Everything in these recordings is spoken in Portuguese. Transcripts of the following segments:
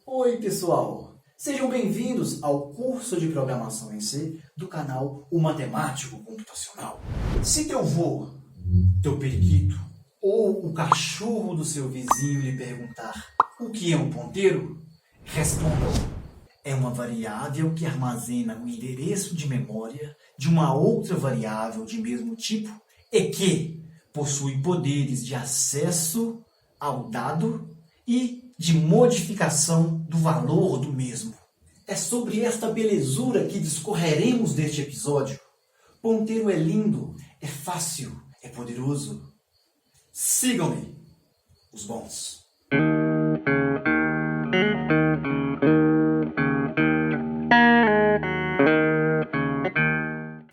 Oi, pessoal! Sejam bem-vindos ao curso de Programação em C do canal O Matemático Computacional. Se teu vô, teu periquito ou o cachorro do seu vizinho lhe perguntar o que é um ponteiro, respondam: é uma variável que armazena o endereço de memória de uma outra variável de mesmo tipo e que possui poderes de acesso ao dado e de modificação do valor do mesmo. É sobre esta belezura que discorreremos neste episódio. Ponteiro é lindo, é fácil, é poderoso. Sigam-me, os bons.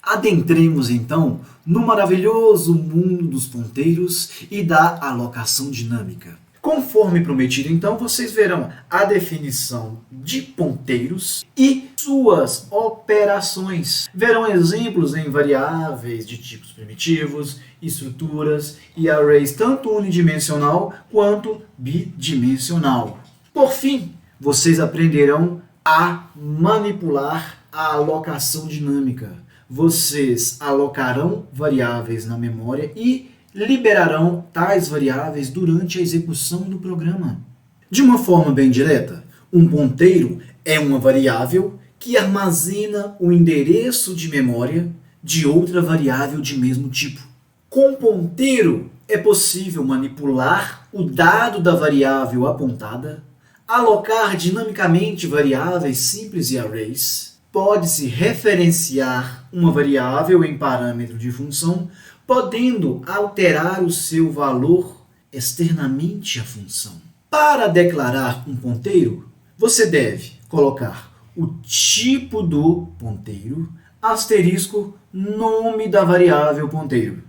Adentremos então no maravilhoso mundo dos ponteiros e da alocação dinâmica. Conforme prometido, então, vocês verão a definição de ponteiros e suas operações. Verão exemplos em variáveis de tipos primitivos, estruturas e arrays tanto unidimensional quanto bidimensional. Por fim, vocês aprenderão a manipular a alocação dinâmica. Vocês alocarão variáveis na memória e liberarão tais variáveis durante a execução do programa. De uma forma bem direta, um ponteiro é uma variável que armazena o endereço de memória de outra variável de mesmo tipo. Com ponteiro é possível manipular o dado da variável apontada, alocar dinamicamente variáveis simples e arrays, pode-se referenciar uma variável em parâmetro de função, podendo alterar o seu valor externamente à função. Para declarar um ponteiro, você deve colocar o tipo do ponteiro, asterisco, nome da variável ponteiro.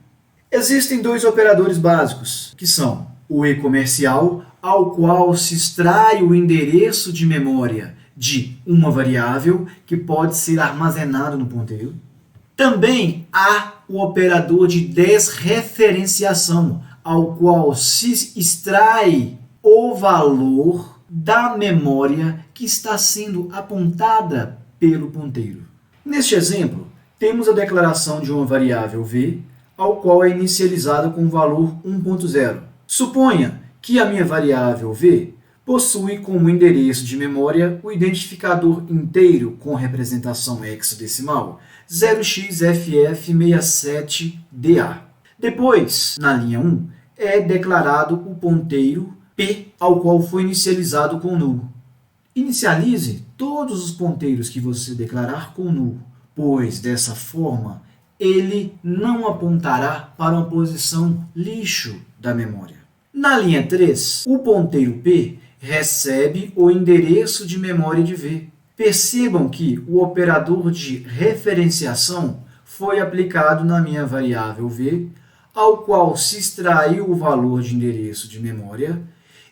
Existem dois operadores básicos, que são o e-comercial, ao qual se extrai o endereço de memória de uma variável que pode ser armazenado no ponteiro. Também há o operador de desreferenciação, ao qual se extrai o valor da memória que está sendo apontada pelo ponteiro. Neste exemplo, temos a declaração de uma variável v, ao qual é inicializada com o valor 1.0. Suponha que a minha variável v possui como endereço de memória o identificador inteiro com representação hexadecimal 0xFF67DA. Depois, na linha 1, é declarado o ponteiro P, ao qual foi inicializado com null. Inicialize todos os ponteiros que você declarar com null, pois dessa forma ele não apontará para uma posição lixo da memória. Na linha 3, o ponteiro P recebe o endereço de memória de V. Percebam que o operador de referenciação foi aplicado na minha variável V, ao qual se extraiu o valor de endereço de memória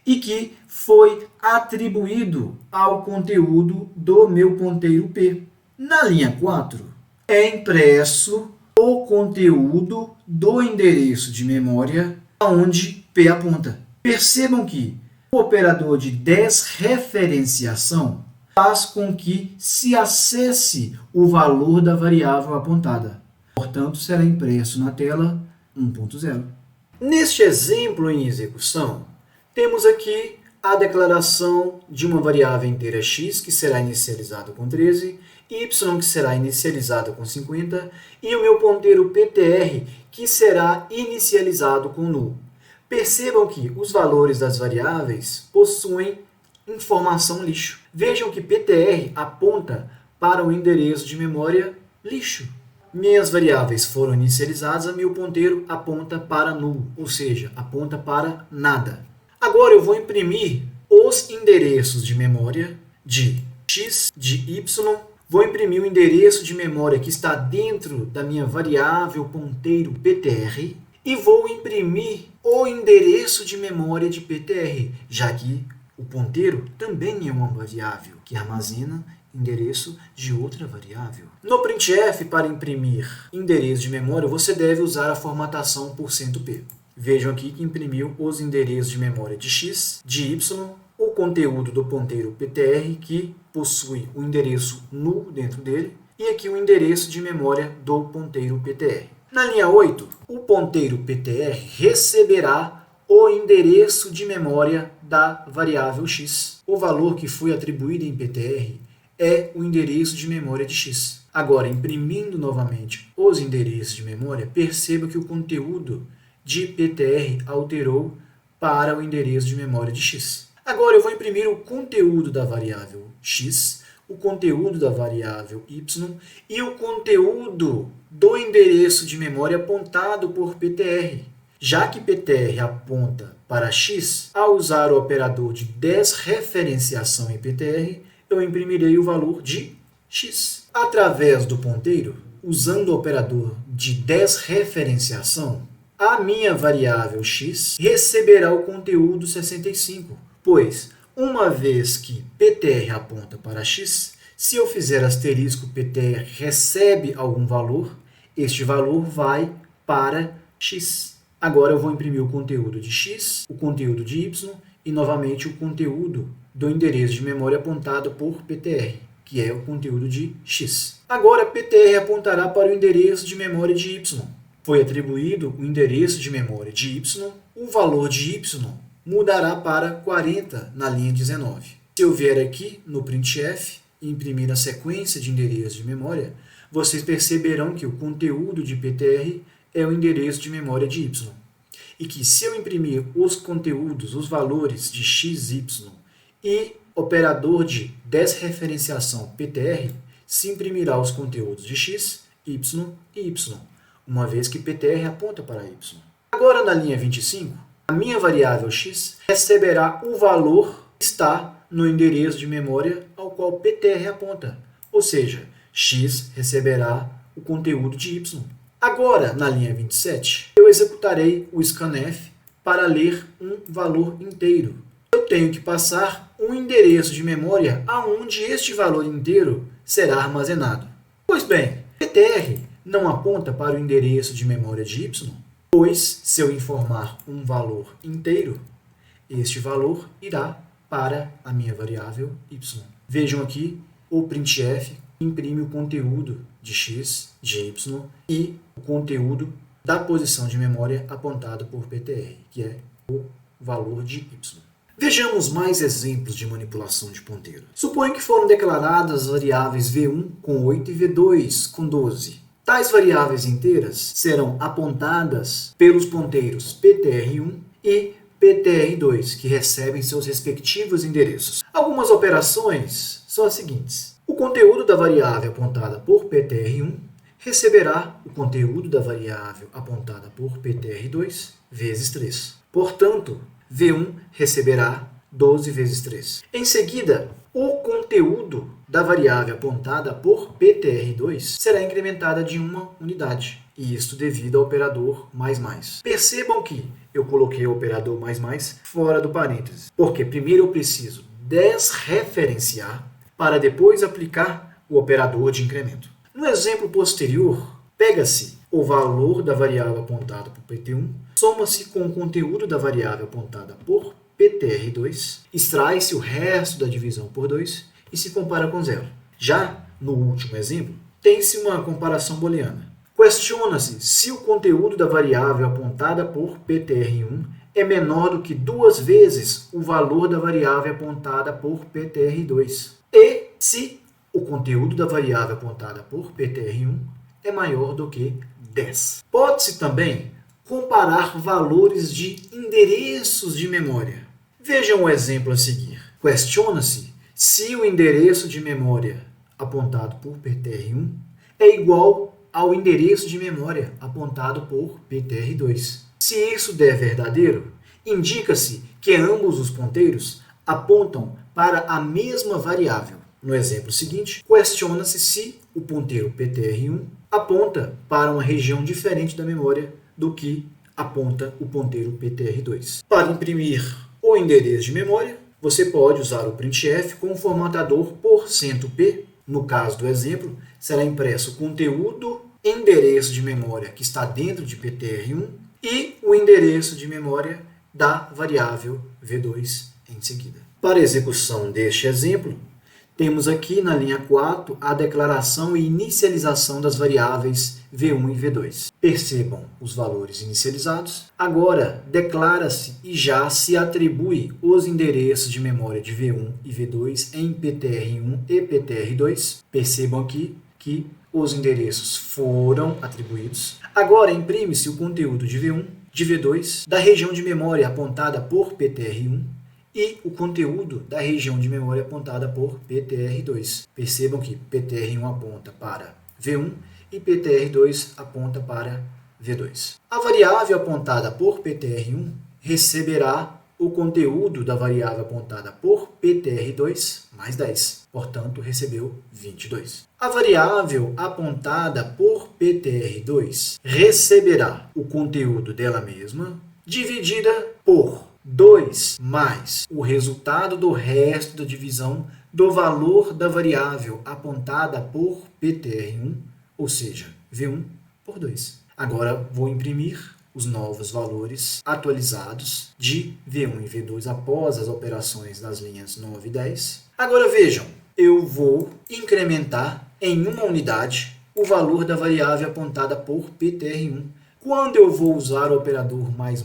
e que foi atribuído ao conteúdo do meu ponteiro P. Na linha 4, é impresso o conteúdo do endereço de memória aonde P aponta. Percebam que o operador de desreferenciação faz com que se acesse o valor da variável apontada. Portanto, será impresso na tela 1.0. Neste exemplo em execução, temos aqui a declaração de uma variável inteira x, que será inicializada com 13, y, que será inicializada com 50, e o meu ponteiro ptr, que será inicializado com null. Percebam que os valores das variáveis possuem informação lixo. Vejam que ptr aponta para o endereço de memória lixo. Minhas variáveis foram inicializadas, meu ponteiro aponta para null, ou seja, aponta para nada. Agora eu vou imprimir os endereços de memória de x, de y, vou imprimir o endereço de memória que está dentro da minha variável ponteiro ptr e vou imprimir o endereço de memória de ptr, já que o ponteiro também é uma variável que armazena endereço de outra variável. No printf, para imprimir endereço de memória, você deve usar a formatação %p. Vejam aqui que imprimiu os endereços de memória de x, de y o conteúdo do ponteiro PTR, que possui o endereço null dentro dele, e aqui o endereço de memória do ponteiro PTR. Na linha 8, o ponteiro PTR receberá o endereço de memória da variável x. O valor que foi atribuído em PTR é o endereço de memória de x. Agora, imprimindo novamente os endereços de memória, perceba que o conteúdo de PTR alterou para o endereço de memória de x. Agora eu vou imprimir o conteúdo da variável x, o conteúdo da variável y e o conteúdo do endereço de memória apontado por PTR. Já que PTR aponta para x, ao usar o operador de desreferenciação em PTR, eu imprimirei o valor de x. Através do ponteiro, usando o operador de desreferenciação, a minha variável x receberá o conteúdo 65, pois, uma vez que PTR aponta para x, se eu fizer asterisco PTR recebe algum valor, este valor vai para x. Agora eu vou imprimir o conteúdo de x, o conteúdo de y e, novamente, o conteúdo do endereço de memória apontado por PTR, que é o conteúdo de x. Agora, PTR apontará para o endereço de memória de y. Foi atribuído o endereço de memória de y, o valor de y mudará para 40 na linha 19. Se eu vier aqui no printf e imprimir a sequência de endereços de memória, vocês perceberão que o conteúdo de PTR é o endereço de memória de y. E que se eu imprimir os conteúdos, os valores de x, y e operador de desreferenciação PTR, se imprimirá os conteúdos de x, y e y, uma vez que PTR aponta para y. Agora, na linha 25, a minha variável x receberá o valor que está no endereço de memória ao qual PTR aponta, ou seja, x receberá o conteúdo de y. Agora, na linha 27, eu executarei o scanf para ler um valor inteiro. Eu tenho que passar um endereço de memória aonde este valor inteiro será armazenado. Pois bem, PTR não aponta para o endereço de memória de y, pois se eu informar um valor inteiro, este valor irá para a minha variável y. Vejam aqui o printf imprime o conteúdo de x, de y e o conteúdo da posição de memória apontado por PTR, que é o valor de y. Vejamos mais exemplos de manipulação de ponteiro. Suponho que foram declaradas as variáveis v1 com 8 e v2 com 12. Tais variáveis inteiras serão apontadas pelos ponteiros PTR1 e PTR2, que recebem seus respectivos endereços. Algumas operações são as seguintes. O conteúdo da variável apontada por PTR1 receberá o conteúdo da variável apontada por PTR2 vezes 3. Portanto, V1 receberá 12 vezes 3. Em seguida, o conteúdo da variável apontada por PTR2 será incrementada de uma unidade, e isto devido ao operador mais. Percebam que eu coloquei o operador mais fora do parênteses, porque primeiro eu preciso desreferenciar para depois aplicar o operador de incremento. No exemplo posterior, pega-se o valor da variável apontada por PT1, soma-se com o conteúdo da variável apontada por PTR2, extrai-se o resto da divisão por 2 e se compara com zero. Já no último exemplo, tem-se uma comparação booleana. Questiona-se se o conteúdo da variável apontada por PTR1 é menor do que 2 vezes o valor da variável apontada por PTR2 e se o conteúdo da variável apontada por PTR1 é maior do que 10. Pode-se também comparar valores de endereços de memória. Vejam o exemplo a seguir. Questiona-se se o endereço de memória apontado por PTR1 é igual ao endereço de memória apontado por PTR2. Se isso der verdadeiro, indica-se que ambos os ponteiros apontam para a mesma variável. No exemplo seguinte, questiona-se se o ponteiro PTR1 aponta para uma região diferente da memória do que aponta o ponteiro PTR2. Para imprimir o endereço de memória, você pode usar o printf com o formatador %p. No caso do exemplo, será impresso o conteúdo endereço de memória que está dentro de PTR1 e o endereço de memória da variável v2 em seguida. Para a execução deste exemplo, temos aqui na linha 4 a declaração e inicialização das variáveis V1 e V2. Percebam os valores inicializados. Agora, declara-se e já se atribui os endereços de memória de V1 e V2 em PTR1 e PTR2. Percebam aqui que os endereços foram atribuídos. Agora, imprime-se o conteúdo de V1, de V2, da região de memória apontada por PTR1, e o conteúdo da região de memória apontada por PTR2. Percebam que PTR1 aponta para V1 e PTR2 aponta para V2. A variável apontada por PTR1 receberá o conteúdo da variável apontada por PTR2 mais 10. Portanto, recebeu 22. A variável apontada por PTR2 receberá o conteúdo dela mesma dividida por 2 mais o resultado do resto da divisão do valor da variável apontada por PTR1, ou seja, V1 por 2. Agora vou imprimir os novos valores atualizados de V1 e V2 após as operações das linhas 9 e 10. Agora vejam, eu vou incrementar em uma unidade o valor da variável apontada por PTR1. Quando eu vou usar o operador mais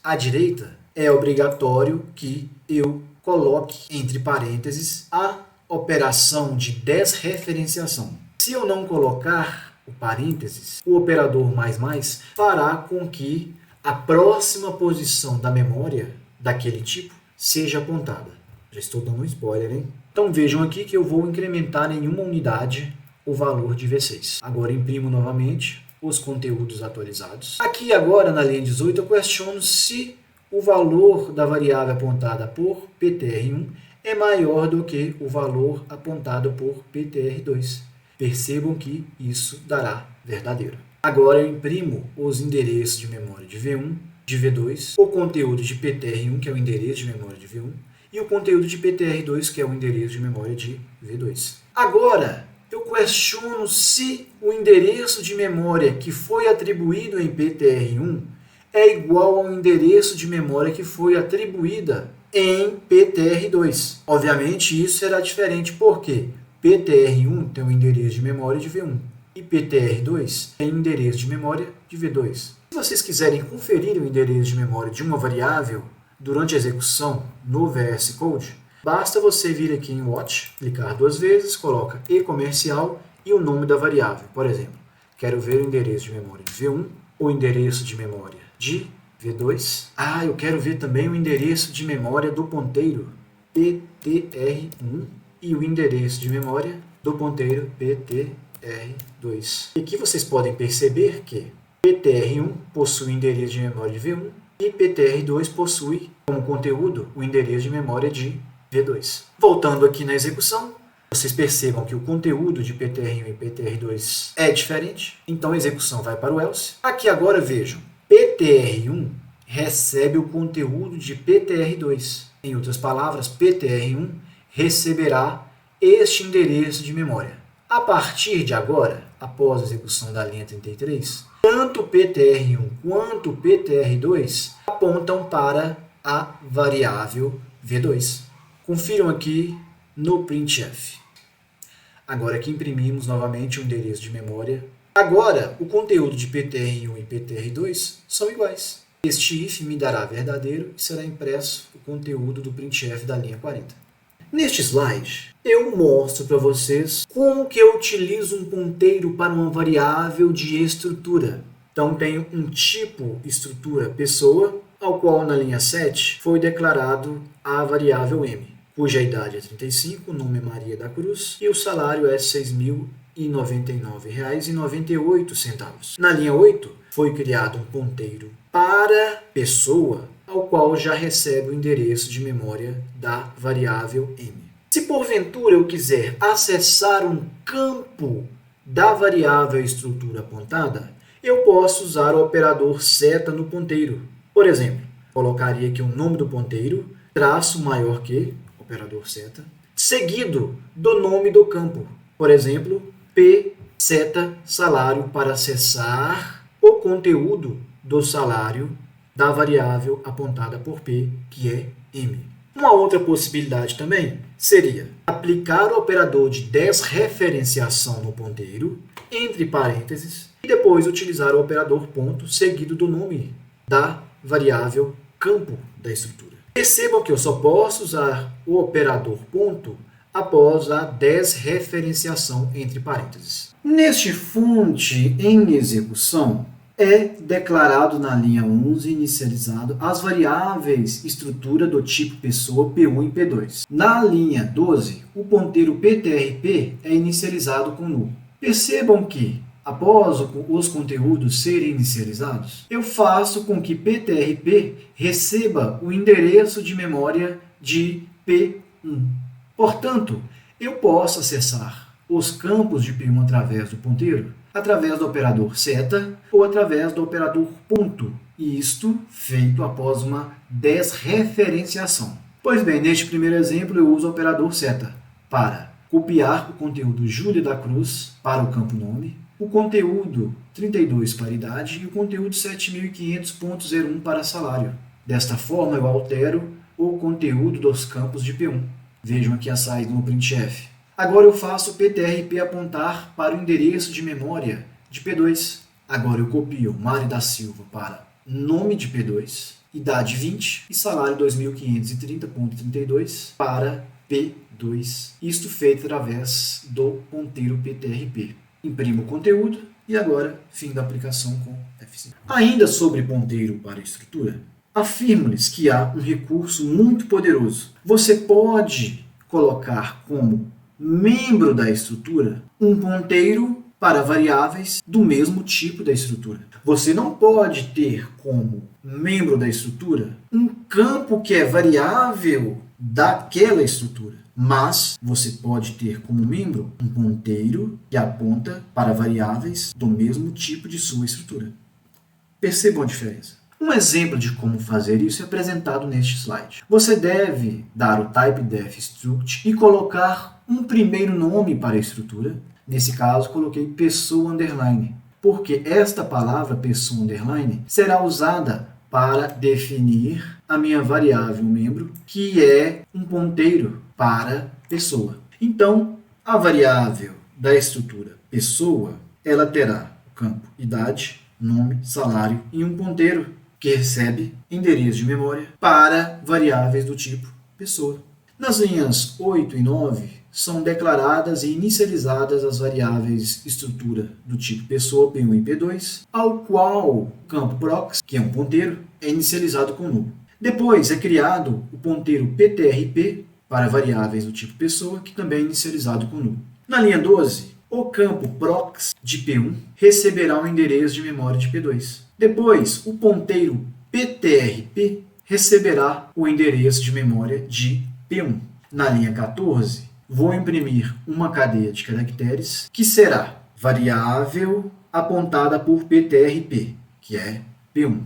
à direita, é obrigatório que eu coloque entre parênteses a operação de desreferenciação. Se eu não colocar o parênteses, o operador mais fará com que a próxima posição da memória daquele tipo seja apontada. Já estou dando um spoiler, hein? Então vejam aqui que eu vou incrementar em uma unidade o valor de V6. Agora imprimo novamente os conteúdos atualizados. Aqui agora na linha 18 eu questiono se o valor da variável apontada por PTR1 é maior do que o valor apontado por PTR2. Percebam que isso dará verdadeiro. Agora eu imprimo os endereços de memória de V1, de V2, o conteúdo de PTR1, que é o endereço de memória de V1, e o conteúdo de PTR2, que é o endereço de memória de V2. Agora, eu questiono se o endereço de memória que foi atribuído em PTR1 é igual ao endereço de memória que foi atribuída em PTR2. Obviamente, isso será diferente, porque PTR1 tem o endereço de memória de V1 e PTR2 tem o endereço de memória de V2. Se vocês quiserem conferir o endereço de memória de uma variável durante a execução no VS Code, basta você vir aqui em Watch, clicar 2 vezes, coloca e-comercial e o nome da variável. Por exemplo, quero ver o endereço de memória de V1, o endereço de memória de V2. Eu quero ver também o endereço de memória do ponteiro PTR1 e o endereço de memória do ponteiro PTR2. E aqui vocês podem perceber que PTR1 possui o endereço de memória de V1 e PTR2 possui como conteúdo o endereço de memória de V2. Voltando aqui na execução, vocês percebam que o conteúdo de PTR1 e PTR2 é diferente, então a execução vai para o else. Aqui agora vejam, PTR1 recebe o conteúdo de PTR2. Em outras palavras, PTR1 receberá este endereço de memória. A partir de agora, após a execução da linha 33, tanto PTR1 quanto PTR2 apontam para a variável V2. Confiram aqui no printf. Agora que imprimimos novamente o endereço de memória. Agora, o conteúdo de PTR1 e PTR2 são iguais. Este if me dará verdadeiro e será impresso o conteúdo do printf da linha 40. Neste slide, eu mostro para vocês como que eu utilizo um ponteiro para uma variável de estrutura. Então, tenho um tipo estrutura pessoa, ao qual na linha 7 foi declarado a variável m, cuja idade é 35, o nome é Maria da Cruz e o salário é R$ 6.099,98. Na linha 8, foi criado um ponteiro para pessoa, ao qual já recebe o endereço de memória da variável m. Se porventura eu quiser acessar um campo da variável estrutura apontada, eu posso usar o operador seta no ponteiro. Por exemplo, colocaria aqui o nome do ponteiro, traço maior que, operador seta, seguido do nome do campo. Por exemplo, P seta salário para acessar o conteúdo do salário da variável apontada por P, que é M. Uma outra possibilidade também seria aplicar o operador de desreferenciação no ponteiro, entre parênteses, e depois utilizar o operador ponto seguido do nome da variável campo da estrutura. Percebam que eu só posso usar o operador ponto após a desreferenciação entre parênteses. Neste fonte em execução, é declarado na linha 11 inicializado as variáveis estrutura do tipo pessoa P1 e P2. Na linha 12, o ponteiro PTRP é inicializado com null. Percebam que, após os conteúdos serem inicializados, eu faço com que PTRP receba o endereço de memória de P1. Portanto, eu posso acessar os campos de P1 através do ponteiro, através do operador seta ou através do operador ponto, e isto feito após uma desreferenciação. Pois bem, neste primeiro exemplo eu uso o operador seta para copiar o conteúdo Júlia da Cruz para o campo nome, o conteúdo 32 para idade e o conteúdo 7500.01 para salário. Desta forma eu altero o conteúdo dos campos de P1. Vejam aqui a saída no printf. Agora eu faço o PTRP apontar para o endereço de memória de P2. Agora eu copio Mário da Silva para nome de P2, idade 20 e salário 2.530.32 para P2. Isto feito através do ponteiro PTRP. Imprimo o conteúdo e agora fim da aplicação com F5. Ainda sobre ponteiro para estrutura, afirmo-lhes que há um recurso muito poderoso. Você pode colocar como membro da estrutura um ponteiro para variáveis do mesmo tipo da estrutura. Você não pode ter como membro da estrutura um campo que é variável daquela estrutura, mas você pode ter como membro um ponteiro que aponta para variáveis do mesmo tipo de sua estrutura. Percebam a diferença. Um exemplo de como fazer isso é apresentado neste slide. Você deve dar o typedef struct e colocar um primeiro nome para a estrutura. Nesse caso, coloquei pessoa underline, porque esta palavra pessoa underline será usada para definir a minha variável membro, que é um ponteiro para pessoa. Então, a variável da estrutura pessoa, ela terá o campo idade, nome, salário e um ponteiro que recebe endereço de memória para variáveis do tipo pessoa. Nas linhas 8 e 9, são declaradas e inicializadas as variáveis estrutura do tipo pessoa P1 e P2, ao qual o campo prox, que é um ponteiro, é inicializado com null. Depois é criado o ponteiro PTRP para variáveis do tipo pessoa, que também é inicializado com null. Na linha 12, o campo prox de P1 receberá um endereço de memória de P2. Depois, o ponteiro PTRP receberá o endereço de memória de P1. Na linha 14, vou imprimir uma cadeia de caracteres que será variável apontada por PTRP, que é P1.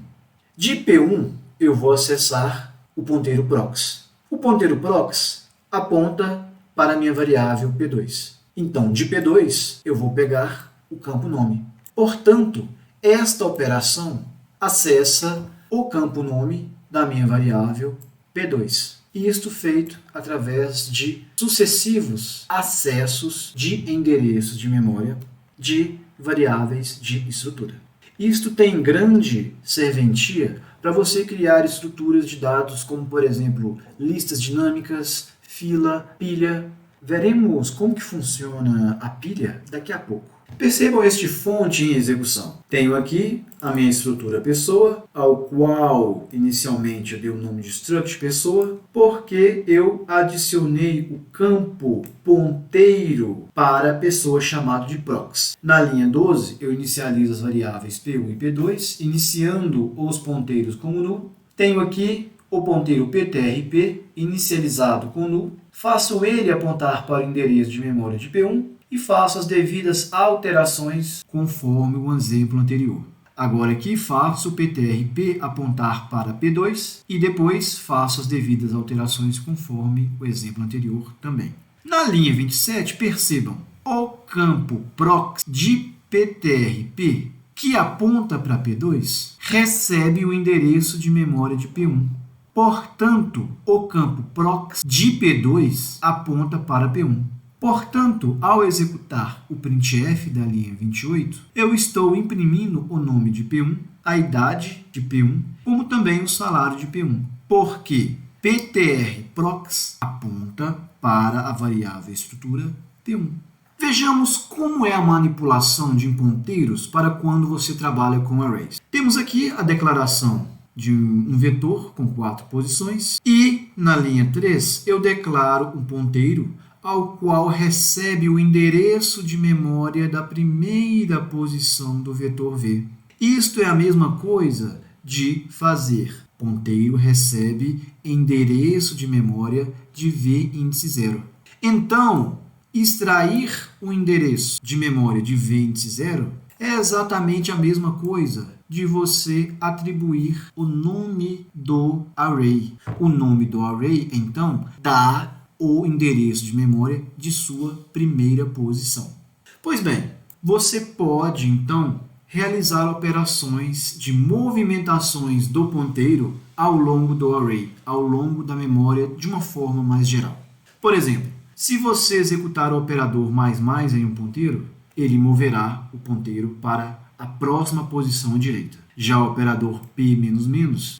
De P1, eu vou acessar o ponteiro prox. O ponteiro prox aponta para a minha variável P2. Então, de P2, eu vou pegar o campo nome. Portanto, esta operação acessa o campo nome da minha variável P2. E isto feito através de sucessivos acessos de endereços de memória de variáveis de estrutura. Isto tem grande serventia para você criar estruturas de dados como, por exemplo, listas dinâmicas, fila, pilha. Veremos como que funciona a pilha daqui a pouco. Percebam este fonte em execução. Tenho aqui a minha estrutura pessoa, ao qual inicialmente eu dei o nome de struct pessoa, porque eu adicionei o campo ponteiro para a pessoa chamado de prox. Na linha 12, eu inicializo as variáveis P1 e P2, iniciando os ponteiros como null. Tenho aqui o ponteiro PTRP inicializado com null. Faço ele apontar para o endereço de memória de P1 e faço as devidas alterações conforme o exemplo anterior. Agora aqui faço o PTRP apontar para P2 e depois faço as devidas alterações conforme o exemplo anterior também. Na linha 27, percebam, o campo prox de PTRP que aponta para P2 recebe o endereço de memória de P1. Portanto, o campo prox de P2 aponta para P1. Portanto, ao executar o printf da linha 28, eu estou imprimindo o nome de P1, a idade de P1, como também o salário de P1, porque ptrprox aponta para a variável estrutura P1. Vejamos como é a manipulação de ponteiros para quando você trabalha com arrays. Temos aqui a declaração de um vetor com 4 posições e, na linha 3, eu declaro um ponteiro ao qual recebe o endereço de memória da primeira posição do vetor v. Isto é a mesma coisa de fazer. Ponteiro recebe endereço de memória de v índice 0. Então, extrair o endereço de memória de v índice 0 é exatamente a mesma coisa de você atribuir o nome do array. O nome do array, então, dá o endereço de memória de sua primeira posição. Pois bem, você pode, então, realizar operações de movimentações do ponteiro ao longo do array, ao longo da memória, de uma forma mais geral. Por exemplo, se você executar o operador mais em um ponteiro, ele moverá o ponteiro para a próxima posição à direita. Já o operador p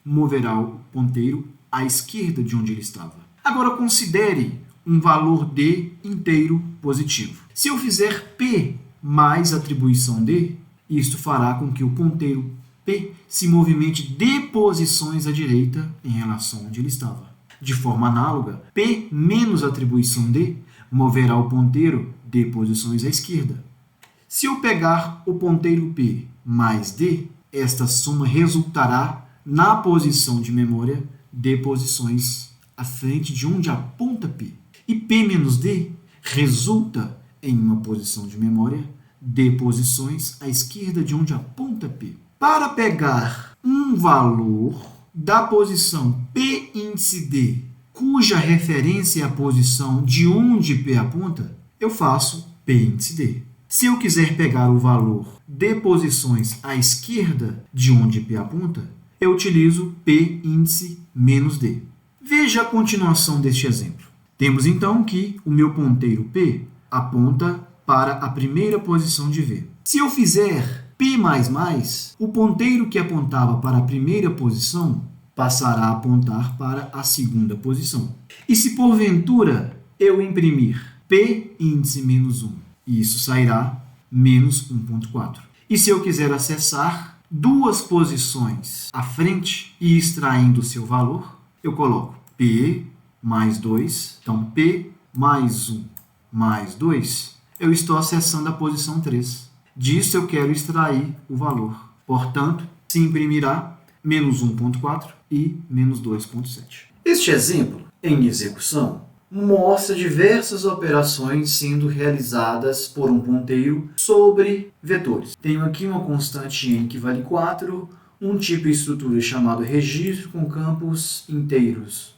moverá o ponteiro à esquerda de onde ele estava. Agora considere um valor d inteiro positivo. Se eu fizer p mais atribuição d, isto fará com que o ponteiro p se movimente de posições à direita em relação onde ele estava. De forma análoga, p menos atribuição d moverá o ponteiro de posições à esquerda. Se eu pegar o ponteiro p mais d, esta soma resultará na posição de memória de posições à frente de onde aponta p. E p menos d resulta em uma posição de memória de posições à esquerda de onde aponta p. Para pegar um valor da posição p índice d, cuja referência é a posição de onde p aponta, eu faço p índice d. Se eu quiser pegar o valor de posições à esquerda de onde p aponta, eu utilizo p índice menos d. Veja a continuação deste exemplo. Temos então que o meu ponteiro p aponta para a primeira posição de v. Se eu fizer p++, o ponteiro que apontava para a primeira posição passará a apontar para a segunda posição. E se porventura eu imprimir p índice menos 1, isso sairá menos 1.4. E se eu quiser acessar duas posições à frente e extraindo o seu valor, eu coloco p mais 2, então p mais 1 mais 2, eu estou acessando a posição 3. Disso eu quero extrair o valor. Portanto, se imprimirá menos 1.4 e menos 2.7. Este exemplo, em execução, mostra diversas operações sendo realizadas por um ponteiro sobre vetores. Tenho aqui uma constante n que vale 4, um tipo de estrutura chamado registro com campos inteiros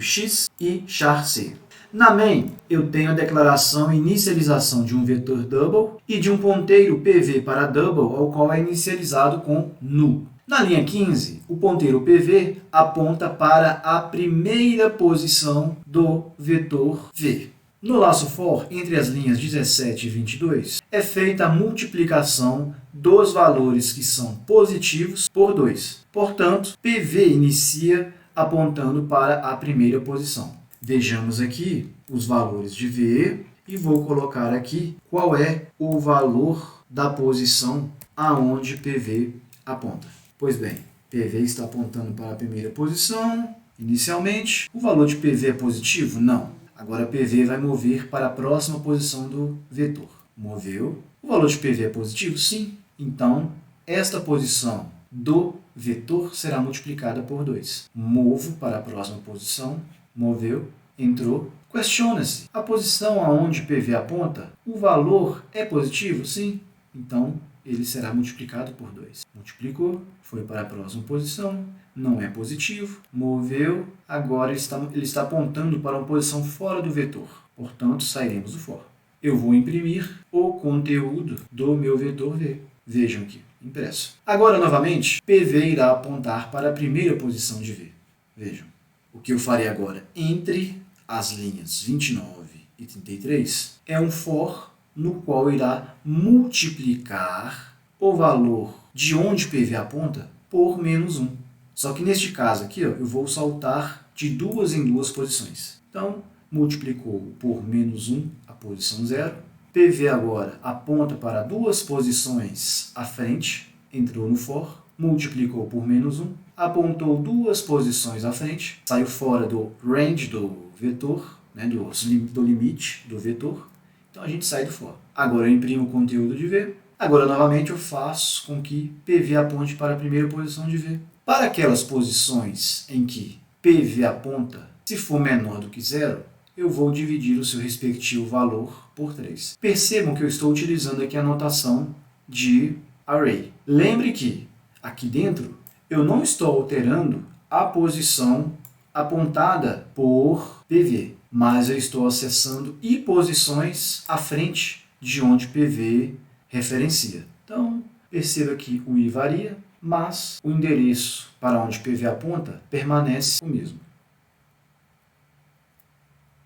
x e char c. Na main, eu tenho a declaração e inicialização de um vetor double e de um ponteiro pv para double, ao qual é inicializado com null. Na linha 15, o ponteiro PV aponta para a primeira posição do vetor V. No laço for, entre as linhas 17 e 22, é feita a multiplicação dos valores que são positivos por 2. Portanto, PV inicia apontando para a primeira posição. Vejamos aqui os valores de V e vou colocar aqui qual é o valor da posição aonde PV aponta. Pois bem, PV está apontando para a primeira posição, inicialmente. O valor de PV é positivo? Não. Agora PV vai mover para a próxima posição do vetor. Moveu. O valor de PV é positivo? Sim. Então, esta posição do vetor será multiplicada por 2. Movo para a próxima posição, moveu, entrou. Questiona-se, a posição aonde PV aponta, o valor é positivo? Sim. Então, ele será multiplicado por 2. Multiplicou, foi para a próxima posição, não é positivo, moveu, agora ele está apontando para uma posição fora do vetor. Portanto, sairemos do for. Eu vou imprimir o conteúdo do meu vetor V. Vejam aqui, impresso. Agora, novamente, PV irá apontar para a primeira posição de V. Vejam. o que eu farei agora entre as linhas 29 e 33 é um for no qual irá multiplicar o valor de onde PV aponta por menos 1. Só que neste caso aqui, ó, eu vou saltar de duas em duas posições. Então, multiplicou por menos 1 a posição 0. PV agora aponta para duas posições à frente, entrou no for, multiplicou por menos 1, apontou duas posições à frente, saiu fora do range do vetor, né, do limite do vetor, então a gente sai do for. Agora eu imprimo o conteúdo de V, agora novamente eu faço com que PV aponte para a primeira posição de V. Para aquelas posições em que PV aponta, se for menor do que 0, eu vou dividir o seu respectivo valor por 3. Percebam que eu estou utilizando aqui a notação de array. Lembre que aqui dentro eu não estou alterando a posição apontada por PV, mas eu estou acessando e posições à frente de onde PV referencia. Então, perceba que o i varia, mas o endereço para onde PV aponta permanece o mesmo.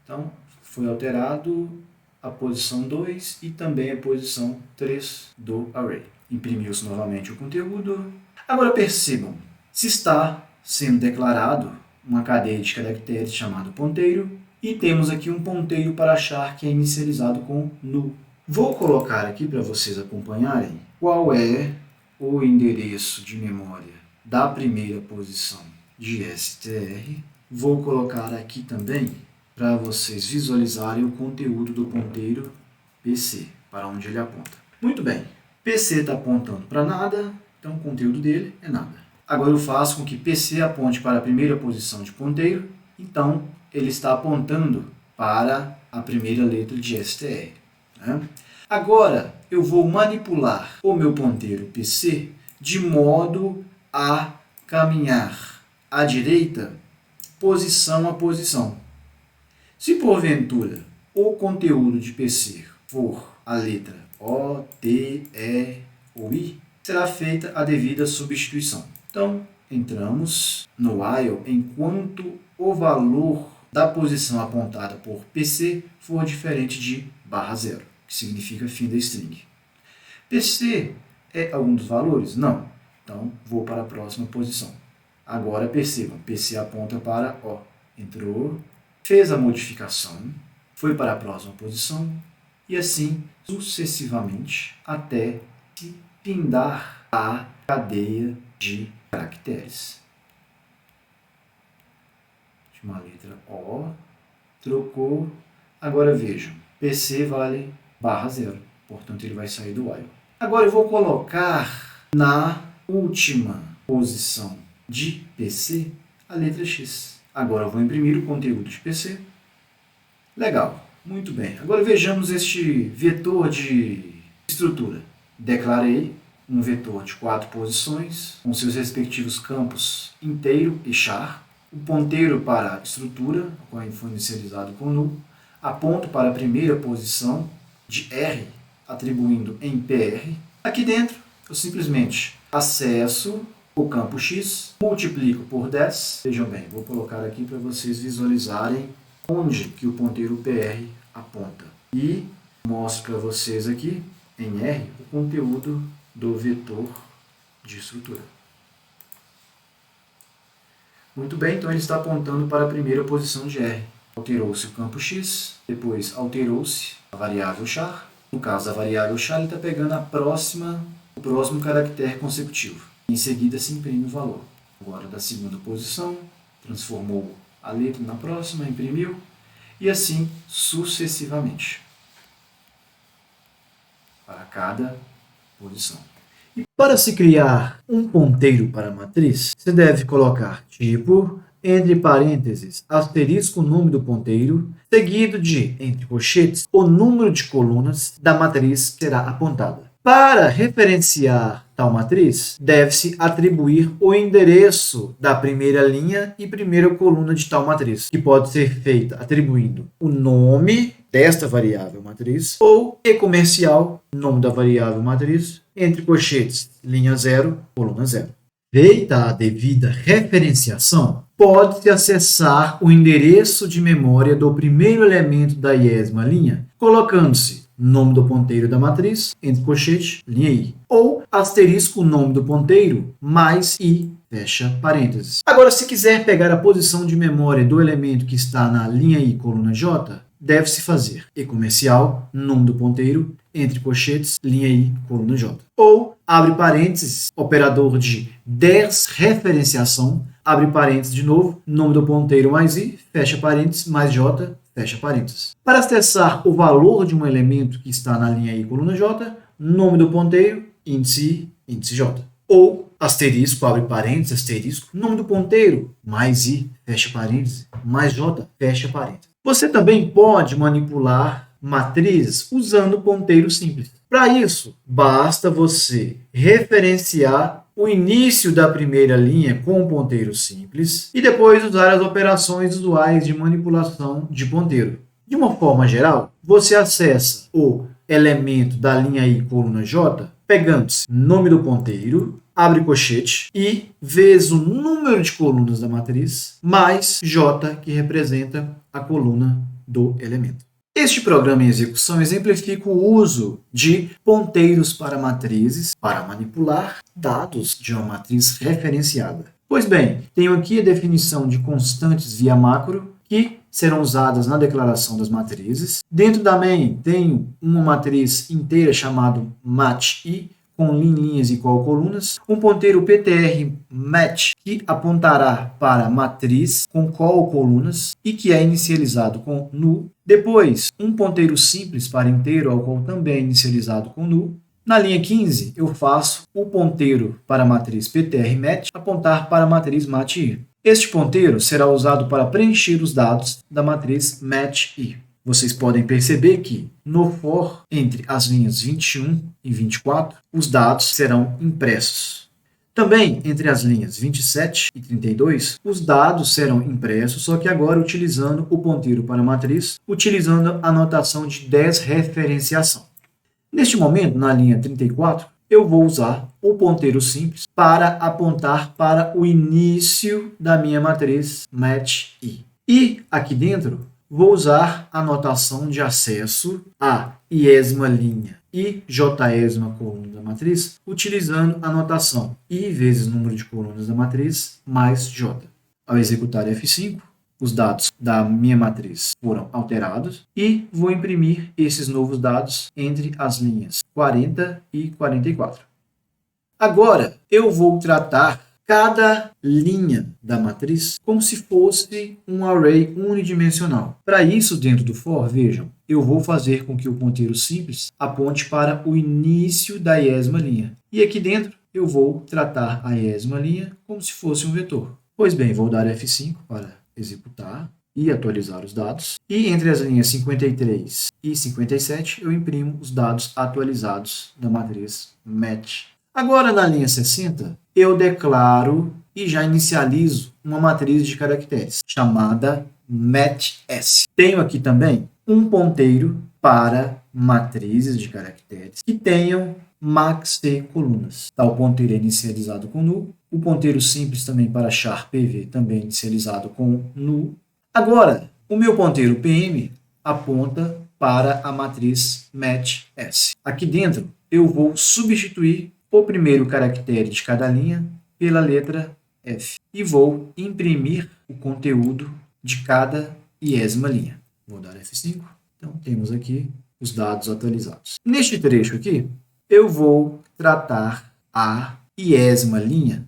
Então, foi alterado a posição 2 e também a posição 3 do array. Imprimiu-se novamente o conteúdo. Agora percebam, se está sendo declarado uma cadeia de caracteres chamado ponteiro, e temos aqui um ponteiro para achar que é inicializado com null. Vou colocar aqui para vocês acompanharem qual é o endereço de memória da primeira posição de str. Vou colocar aqui também para vocês visualizarem o conteúdo do ponteiro PC, para onde ele aponta. Muito bem, PC está apontando para nada, então o conteúdo dele é nada. Agora eu faço com que PC aponte para a primeira posição de ponteiro, então ele está apontando para a primeira letra de str. Né? Agora eu vou manipular o meu ponteiro PC de modo a caminhar à direita, posição a posição. Se porventura o conteúdo de PC for a letra O, T, E ou I, será feita a devida substituição. Então, entramos no while enquanto o valor da posição apontada por PC for diferente de /0, que significa fim da string. PC é algum dos valores? Não. Então, vou para a próxima posição. Agora percebam, PC aponta para O. Entrou, fez a modificação, foi para a próxima posição e assim sucessivamente até se findar a cadeia de caracteres. Uma letra O, trocou. Agora vejam, PC vale /0, portanto ele vai sair do while. Agora eu vou colocar na última posição de PC a letra X. Agora eu vou imprimir o conteúdo de PC. Legal, muito bem. Agora vejamos este vetor de estrutura. Declarei um vetor de 4 posições, com seus respectivos campos inteiro e char. O ponteiro para a estrutura, qual foi inicializado com null. Aponto para a primeira posição de R, atribuindo em PR. Aqui dentro, eu simplesmente acesso o campo X, multiplico por 10. Vejam bem, vou colocar aqui para vocês visualizarem onde que o ponteiro PR aponta. E mostro para vocês aqui, em R, o conteúdo do vetor de estrutura. Muito bem, então ele está apontando para a primeira posição de R. Alterou-se o campo X, depois alterou-se a variável char. No caso da variável char, ele está pegando o próximo caractere consecutivo. Em seguida, se imprime o valor. Agora, da segunda posição, transformou a letra na próxima, imprimiu, e assim sucessivamente, para cada posição. E para se criar um ponteiro para a matriz, você deve colocar tipo, entre parênteses, asterisco o nome do ponteiro, seguido de, entre colchetes, o número de colunas da matriz que será apontada. Para referenciar tal matriz, deve-se atribuir o endereço da primeira linha e primeira coluna de tal matriz, que pode ser feita atribuindo o nome desta variável matriz ou e comercial, nome da variável matriz, entre colchetes, linha 0, coluna 0. Feita a devida referenciação, pode-se acessar o endereço de memória do primeiro elemento da iésima linha, colocando-se nome do ponteiro da matriz, entre colchete, linha I, ou asterisco nome do ponteiro, mais I, fecha parênteses. Agora, se quiser pegar a posição de memória do elemento que está na linha I, coluna J, deve-se fazer E comercial, nome do ponteiro, entre colchetes, linha I, coluna J. Ou, abre parênteses, operador de desreferenciação, abre parênteses de novo, nome do ponteiro mais I, fecha parênteses, mais J, fecha parênteses. Para acessar o valor de um elemento que está na linha I, coluna J, nome do ponteiro, índice I, índice J. Ou, asterisco, abre parênteses, asterisco, nome do ponteiro, mais I, fecha parênteses, mais J, fecha parênteses. Você também pode manipular matrizes usando ponteiro simples. Para isso, basta você referenciar o início da primeira linha com o ponteiro simples e depois usar as operações usuais de manipulação de ponteiro. De uma forma geral, você acessa o elemento da linha I, coluna J, pegando-se nome do ponteiro, abre colchete, I vezes o número de colunas da matriz, mais J, que representa a coluna do elemento. Este programa em execução exemplifica o uso de ponteiros para matrizes para manipular dados de uma matriz referenciada. Pois bem, tenho aqui a definição de constantes via macro que serão usadas na declaração das matrizes. Dentro da main tenho uma matriz inteira chamada match-i, com linhas igual colunas, um ponteiro ptr match que apontará para a matriz com call colunas e que é inicializado com null. Depois, um ponteiro simples para inteiro, ao qual também é inicializado com null. Na linha 15, eu faço o ponteiro para a matriz ptr match apontar para a matriz match-i. Este ponteiro será usado para preencher os dados da matriz match-i. Vocês podem perceber que no for, entre as linhas 21 e 24, os dados serão impressos. Também, entre as linhas 27 e 32, os dados serão impressos, só que agora utilizando o ponteiro para a matriz, utilizando a notação de desreferenciação. Neste momento, na linha 34, eu vou usar o ponteiro simples para apontar para o início da minha matriz match-i. E aqui dentro, vou usar a notação de acesso a iésima linha e jésima coluna da matriz, utilizando a notação I vezes número de colunas da matriz mais J. Ao executar F5, os dados da minha matriz foram alterados e vou imprimir esses novos dados entre as linhas 40 e 44. Agora, eu vou tratar cada linha da matriz como se fosse um array unidimensional. Para isso, dentro do for, vejam, eu vou fazer com que o ponteiro simples aponte para o início da iésima linha. E aqui dentro, eu vou tratar a iésima linha como se fosse um vetor. Pois bem, vou dar F5 para executar e atualizar os dados. E entre as linhas 53 e 57, eu imprimo os dados atualizados da matriz match. Agora, na linha 60, eu declaro e já inicializo uma matriz de caracteres, chamada match-s. Tenho aqui também um ponteiro para matrizes de caracteres que tenham max-t colunas. Tal ponteiro é inicializado com null. O ponteiro simples também para char-pv também inicializado com null. Agora, o meu ponteiro pm aponta para a matriz match-s. Aqui dentro, eu vou substituir o primeiro caractere de cada linha pela letra F. E vou imprimir o conteúdo de cada iésima linha. Vou dar F5. Então, temos aqui os dados atualizados. Neste trecho aqui, eu vou tratar a iésima linha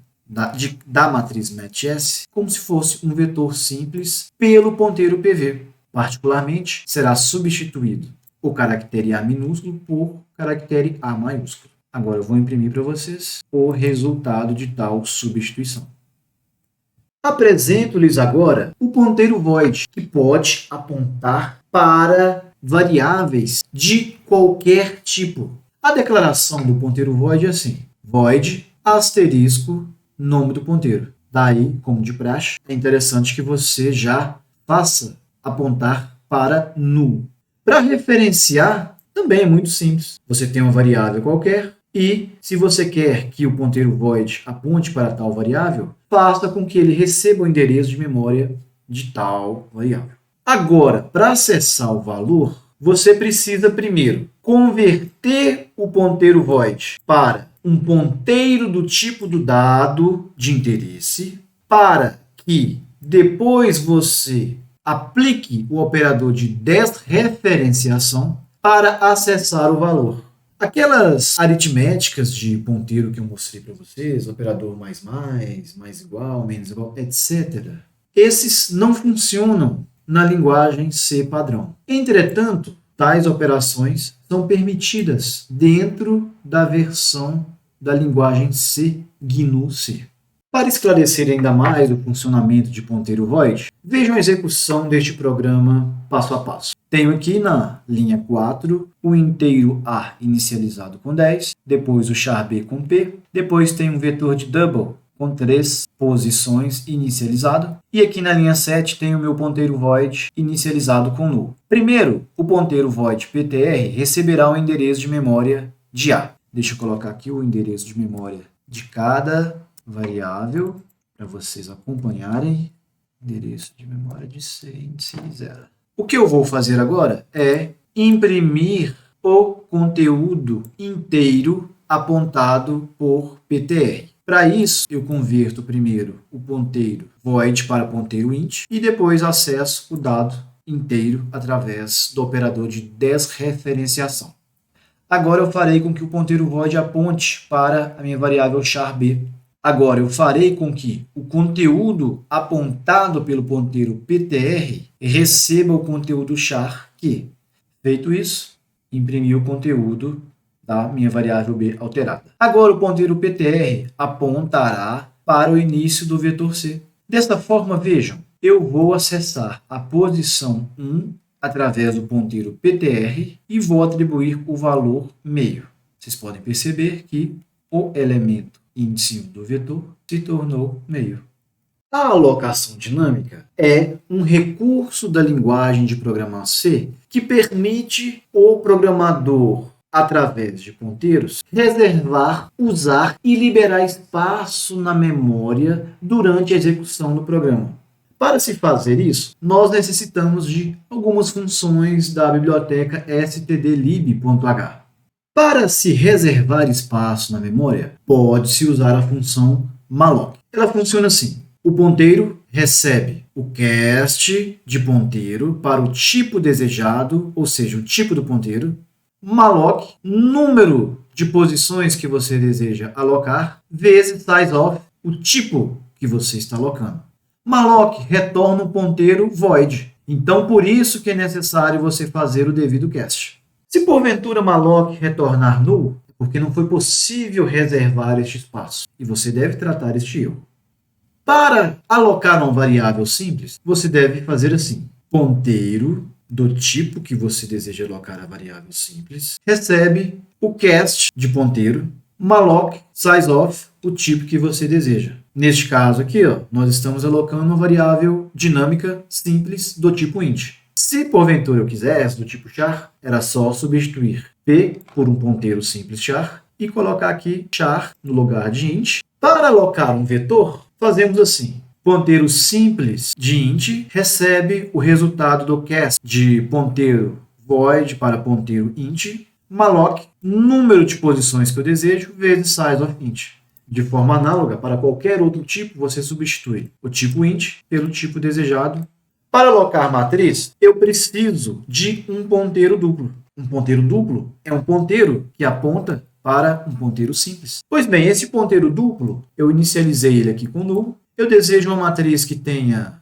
da matriz match-s como se fosse um vetor simples pelo ponteiro PV. Particularmente, será substituído o caractere A minúsculo por caractere A maiúsculo. Agora eu vou imprimir para vocês o resultado de tal substituição. Apresento-lhes agora o ponteiro void, que pode apontar para variáveis de qualquer tipo. A declaração do ponteiro void é assim: void asterisco nome do ponteiro. Daí, como de praxe, é interessante que você já faça apontar para null. Para referenciar, também é muito simples. Você tem uma variável qualquer, E, se você quer que o ponteiro void aponte para tal variável, faça com que ele receba o endereço de memória de tal variável. Agora, para acessar o valor, você precisa primeiro converter o ponteiro void para um ponteiro do tipo do dado de interesse, para que depois você aplique o operador de desreferenciação para acessar o valor. Aquelas aritméticas de ponteiro que eu mostrei para vocês, operador mais, mais igual, menos igual, etc., esses não funcionam na linguagem C padrão. Entretanto, tais operações são permitidas dentro da versão da linguagem C GNU-C. Para esclarecer ainda mais o funcionamento de ponteiro void, vejam a execução deste programa passo a passo. Tenho aqui na linha 4 o inteiro A inicializado com 10, depois o char B com P, depois tem um vetor de double com 3 posições inicializado, e aqui na linha 7 tem o meu ponteiro void inicializado com null. Primeiro, o ponteiro void PTR receberá um endereço de memória de A. Deixa eu colocar aqui o endereço de memória de cada variável para vocês acompanharem. Endereço de memória de C, índice 0. O que eu vou fazer agora é imprimir o conteúdo inteiro apontado por PTR. Para isso, eu converto primeiro o ponteiro void para ponteiro int e depois acesso o dado inteiro através do operador de desreferenciação. Agora eu farei com que o ponteiro void aponte para a minha variável char B. Agora eu farei com que o conteúdo apontado pelo ponteiro PTR receba o conteúdo char Q. Feito isso, imprimi o conteúdo da minha variável B alterada. Agora o ponteiro PTR apontará para o início do vetor C. Desta forma, vejam, eu vou acessar a posição 1 através do ponteiro PTR e vou atribuir o valor meio. Vocês podem perceber que o elemento índice 1 do vetor se tornou meio. A alocação dinâmica é um recurso da linguagem de programação C que permite o programador, através de ponteiros, reservar, usar e liberar espaço na memória durante a execução do programa. Para se fazer isso, nós necessitamos de algumas funções da biblioteca stdlib.h. Para se reservar espaço na memória, pode-se usar a função malloc. Ela funciona assim. O ponteiro recebe o cast de ponteiro para o tipo desejado, ou seja, o tipo do ponteiro, malloc, número de posições que você deseja alocar, vezes sizeof, o tipo que você está alocando. Malloc retorna um ponteiro void. Então, por isso que é necessário você fazer o devido cast. Se porventura malloc retornar null, é porque não foi possível reservar este espaço. E você deve tratar este erro. Para alocar uma variável simples, você deve fazer assim. Ponteiro do tipo que você deseja alocar a variável simples recebe o cast de ponteiro, malloc, sizeof, o tipo que você deseja. Neste caso aqui, nós estamos alocando uma variável dinâmica simples do tipo int. Se porventura eu quisesse, do tipo char, era só substituir p por um ponteiro simples char e colocar aqui char no lugar de int. Para alocar um vetor, fazemos assim. Ponteiro simples de int recebe o resultado do cast de ponteiro void para ponteiro int, malloc, número de posições que eu desejo, vezes sizeof_int. De forma análoga, para qualquer outro tipo, você substitui o tipo int pelo tipo desejado. Para alocar matriz, eu preciso de um ponteiro duplo. Um ponteiro duplo é um ponteiro que aponta para um ponteiro simples. Pois bem, esse ponteiro duplo, eu inicializei ele aqui com null. Eu desejo uma matriz que tenha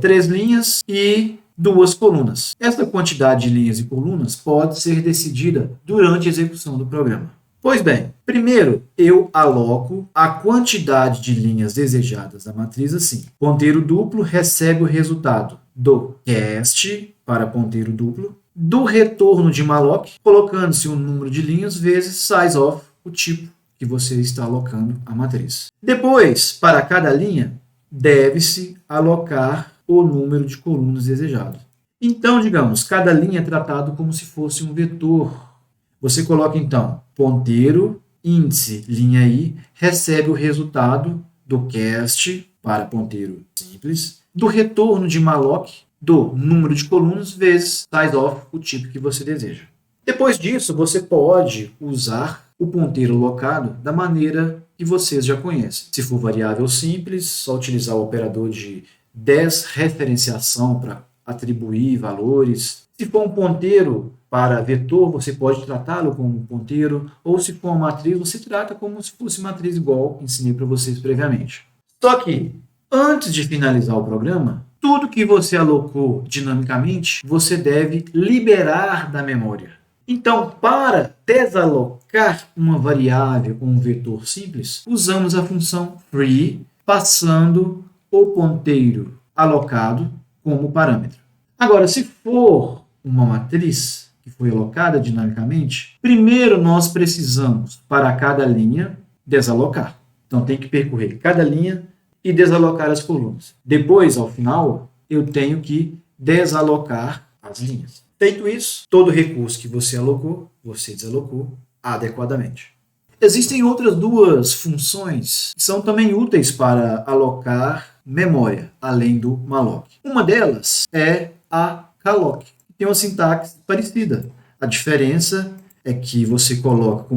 3 linhas e 2 colunas. Essa quantidade de linhas e colunas pode ser decidida durante a execução do programa. Pois bem, primeiro eu aloco a quantidade de linhas desejadas da matriz assim. Ponteiro duplo recebe o resultado do cast para ponteiro duplo, do retorno de malloc, colocando-se o número de linhas vezes sizeof, o tipo que você está alocando a matriz. Depois, para cada linha, deve-se alocar o número de colunas desejado. Então, digamos, cada linha é tratado como se fosse um vetor. Você coloca, então, ponteiro, índice, linha I, recebe o resultado do cast para ponteiro simples, do retorno de malloc, do número de colunas, vezes sizeof, o tipo que você deseja. Depois disso, você pode usar o ponteiro locado da maneira que vocês já conhecem. Se for variável simples, só utilizar o operador de desreferenciação para atribuir valores. Se for um ponteiro para vetor, você pode tratá-lo como um ponteiro, ou se for uma matriz, você trata como se fosse matriz igual ensinei para vocês previamente. Só que, antes de finalizar o programa, tudo que você alocou dinamicamente, você deve liberar da memória. Então, para desalocar uma variável ou um vetor simples, usamos a função free, passando o ponteiro alocado como parâmetro. Agora, se for uma matriz que foi alocada dinamicamente, primeiro nós precisamos, para cada linha, desalocar. Então, tem que percorrer cada linha e desalocar as colunas. Depois, ao final, eu tenho que desalocar as linhas. Feito isso, todo recurso que você alocou, você desalocou adequadamente. Existem outras duas funções que são também úteis para alocar memória, além do malloc. Uma delas é a calloc, que tem uma sintaxe parecida. A diferença é que você coloca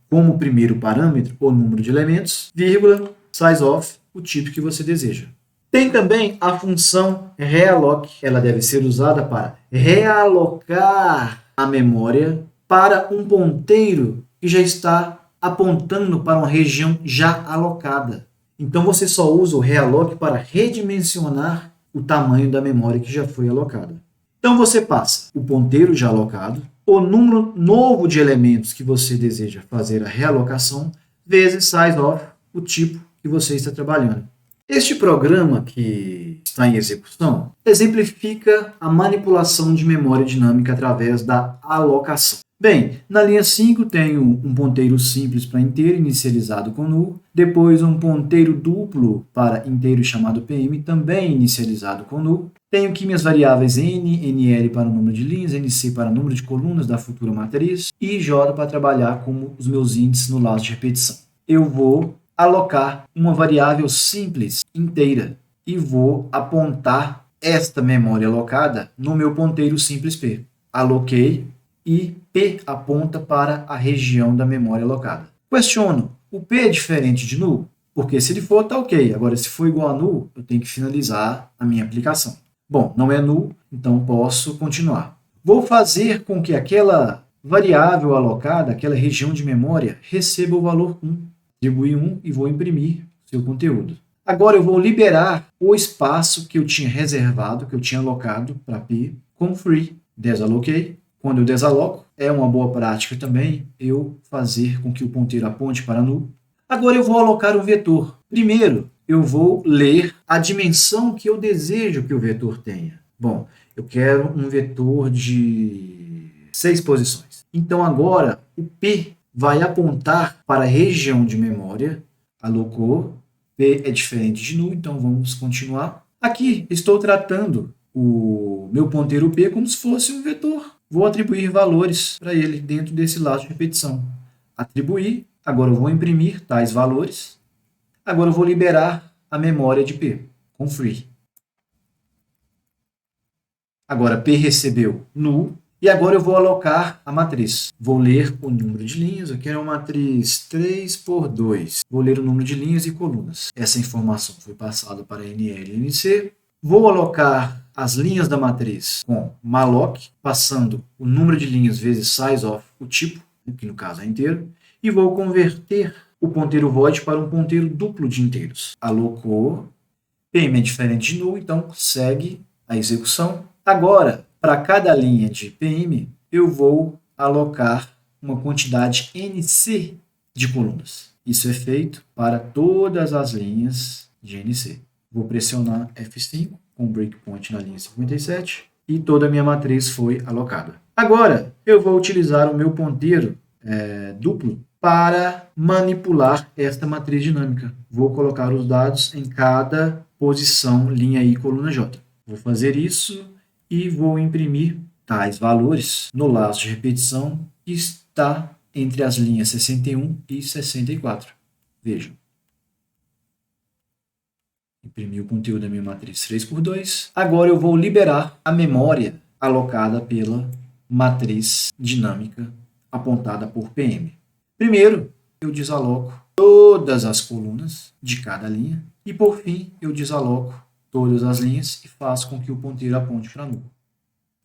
como primeiro parâmetro o número de elementos, vírgula, sizeof, o tipo que você deseja. Tem também a função realloc. Ela deve ser usada para realocar a memória para um ponteiro que já está apontando para uma região já alocada. Então, você só usa o realloc para redimensionar o tamanho da memória que já foi alocada. Então, você passa o ponteiro já alocado, o número novo de elementos que você deseja fazer a realocação, vezes sizeof, o tipo que você está trabalhando. Este programa que está em execução exemplifica a manipulação de memória dinâmica através da alocação. Bem, na linha 5 tenho um ponteiro simples para inteiro inicializado com null, depois um ponteiro duplo para inteiro chamado PM também inicializado com null. Tenho aqui minhas variáveis n, nl para o número de linhas, nc para o número de colunas da futura matriz e j para trabalhar como os meus índices no laço de repetição. Eu vou alocar uma variável simples inteira e vou apontar esta memória alocada no meu ponteiro simples P. Aloquei e P aponta para a região da memória alocada. Questiono, o P é diferente de null? Porque se ele for, está ok. Agora, se for igual a null, eu tenho que finalizar a minha aplicação. Bom, não é null, então posso continuar. Vou fazer com que aquela variável alocada, aquela região de memória, receba o valor 1. Atribuir 1 e vou imprimir seu conteúdo. Agora eu vou liberar o espaço que eu tinha reservado, que eu tinha alocado para P, com free. Desaloquei. Quando eu desaloco, é uma boa prática também eu fazer com que o ponteiro aponte para null. Agora eu vou alocar um vetor. Primeiro, eu vou ler a dimensão que eu desejo que o vetor tenha. Bom, eu quero um vetor de 6 posições. Então agora o P vai apontar para a região de memória, alocou, P é diferente de null, então vamos continuar. Aqui estou tratando o meu ponteiro P como se fosse um vetor. Vou atribuir valores para ele dentro desse laço de repetição. Atribuir, agora eu vou imprimir tais valores. Agora eu vou liberar a memória de P, com free. Agora P recebeu null. E agora eu vou alocar a matriz. Vou ler o número de linhas. Eu quero uma matriz 3 por 2. Vou ler o número de linhas e colunas. Essa informação foi passada para NL e NC. Vou alocar as linhas da matriz com malloc, passando o número de linhas vezes sizeof, o tipo, que no caso é inteiro. E vou converter o ponteiro void para um ponteiro duplo de inteiros. Alocou. PM é diferente de null, então segue a execução. Agora, para cada linha de PM, eu vou alocar uma quantidade NC de colunas. Isso é feito para todas as linhas de NC. Vou pressionar F5 com breakpoint na linha 57 e toda a minha matriz foi alocada. Agora, eu vou utilizar o meu ponteiro duplo para manipular esta matriz dinâmica. Vou colocar os dados em cada posição, linha I, coluna J. Vou fazer isso e vou imprimir tais valores no laço de repetição que está entre as linhas 61 e 64. Vejam. Imprimi o conteúdo da minha matriz 3x2. Agora eu vou liberar a memória alocada pela matriz dinâmica apontada por PM. Primeiro, eu desaloco todas as colunas de cada linha e, por fim, eu desaloco todas as linhas e faço com que o ponteiro aponte para nulo.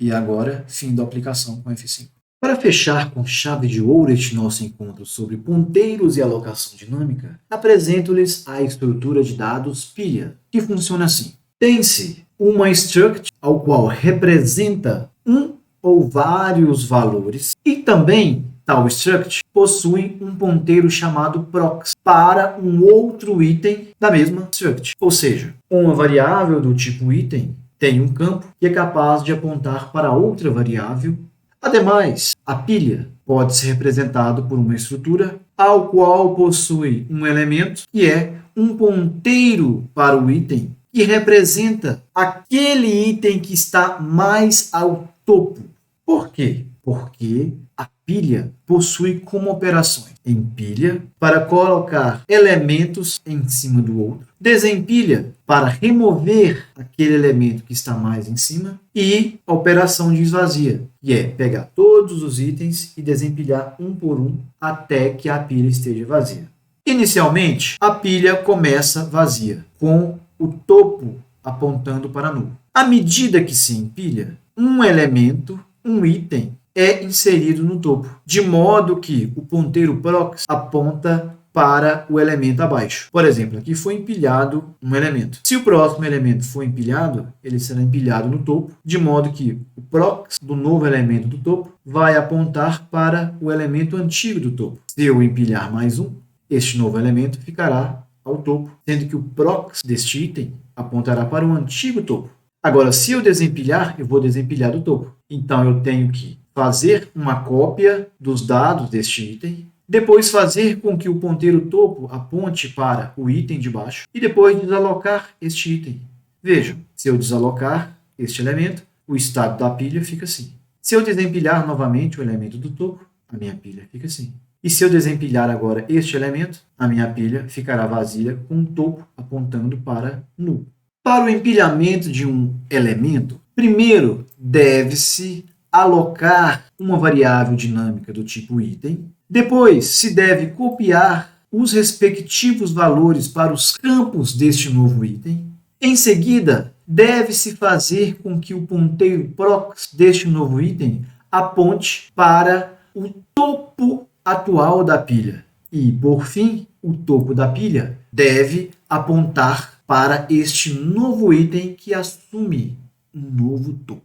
E agora, fim da aplicação com F5. Para fechar com chave de ouro este nosso encontro sobre ponteiros e alocação dinâmica, apresento-lhes a estrutura de dados pilha, que funciona assim. Tem-se uma struct, ao qual representa um ou vários valores, e também tal struct possui um ponteiro chamado prox para um outro item da mesma struct. Ou seja, uma variável do tipo item tem um campo que é capaz de apontar para outra variável. Ademais, a pilha pode ser representado por uma estrutura ao qual possui um elemento que é um ponteiro para o item que representa aquele item que está mais ao topo. Por quê? Porque a pilha possui como operações empilha para colocar elementos em cima do outro, desempilha para remover aquele elemento que está mais em cima e a operação de esvazia, que é pegar todos os itens e desempilhar um por um até que a pilha esteja vazia. Inicialmente, a pilha começa vazia, com o topo apontando para nulo. À medida que se empilha, um elemento, um item, é inserido no topo, de modo que o ponteiro prox aponta para o elemento abaixo. Por exemplo, aqui foi empilhado um elemento. Se o próximo elemento for empilhado, ele será empilhado no topo, de modo que o prox do novo elemento do topo vai apontar para o elemento antigo do topo. Se eu empilhar mais um, este novo elemento ficará ao topo, sendo que o prox deste item apontará para o antigo topo. Agora, se eu desempilhar, eu vou desempilhar do topo. Então, eu tenho que fazer uma cópia dos dados deste item, depois fazer com que o ponteiro topo aponte para o item de baixo e depois desalocar este item. Vejam, se eu desalocar este elemento, o estado da pilha fica assim. Se eu desempilhar novamente o elemento do topo, a minha pilha fica assim. E se eu desempilhar agora este elemento, a minha pilha ficará vazia com o topo apontando para nulo. Para o empilhamento de um elemento, primeiro deve-se alocar uma variável dinâmica do tipo item. Depois, se deve copiar os respectivos valores para os campos deste novo item. Em seguida, deve-se fazer com que o ponteiro prox deste novo item aponte para o topo atual da pilha. E, por fim, o topo da pilha deve apontar para este novo item que assume um novo topo.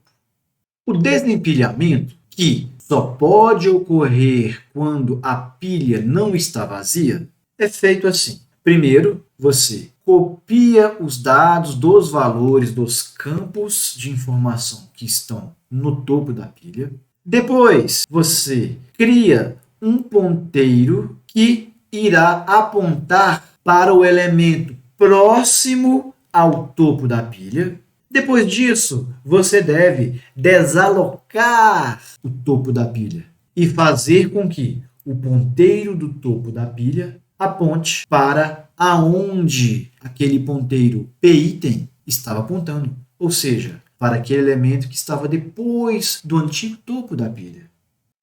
O desempilhamento, que só pode ocorrer quando a pilha não está vazia, é feito assim. Primeiro, você copia os dados dos valores dos campos de informação que estão no topo da pilha. Depois, você cria um ponteiro que irá apontar para o elemento próximo ao topo da pilha. Depois disso, você deve desalocar o topo da pilha e fazer com que o ponteiro do topo da pilha aponte para aonde aquele ponteiro p-item estava apontando, ou seja, para aquele elemento que estava depois do antigo topo da pilha.